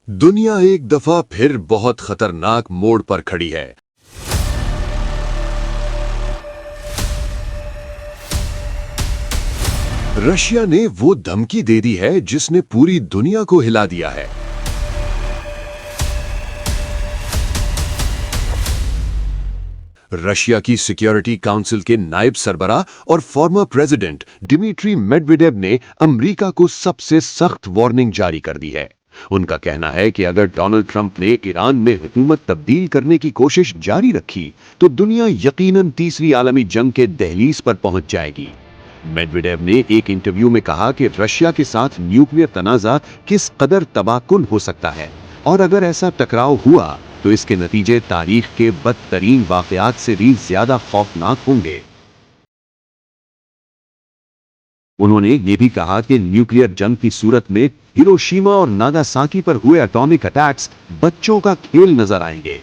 दुनिया एक दफा फिर बहुत खतरनाक मोड़ पर खड़ी है। रशिया ने वो धमकी दे दी है जिसने पूरी दुनिया को हिला दिया है। रशिया की सिक्योरिटी काउंसिल के नायब सरबराह और फॉर्मर प्रेसिडेंट डिमिट्री मेडवेडेव ने अमेरिका को सबसे सख्त वार्निंग जारी कर दी है। उनका कहना है कि अगर डोनाल्ड ट्रंप ने ईरान में हुकूमत तब्दील करने की कोशिश जारी रखी तो दुनिया यकीनन तीसरी आलमी जंग के दहलीज पर पहुंच जाएगी। मेडवेडेव ने एक इंटरव्यू में कहा कि रशिया के साथ न्यूक्लियर तनाज़ा किस कदर तबाहकुन हो सकता है और अगर ऐसा टकराव हुआ तो इसके नतीजे तारीख के बदतरीन वाकयात से भी ज्यादा खौफनाक होंगे। उन्होंने ये भी कहा कि न्यूक्लियर जंग की सूरत में हिरोशिमा और नागासाकी पर हुए एटॉमिक अटैक्स बच्चों का खेल नजर आएंगे।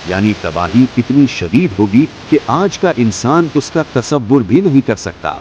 यानी तबाही इतनी शदीद होगी कि आज का इंसान उसका तसव्वुर भी नहीं कर सकता।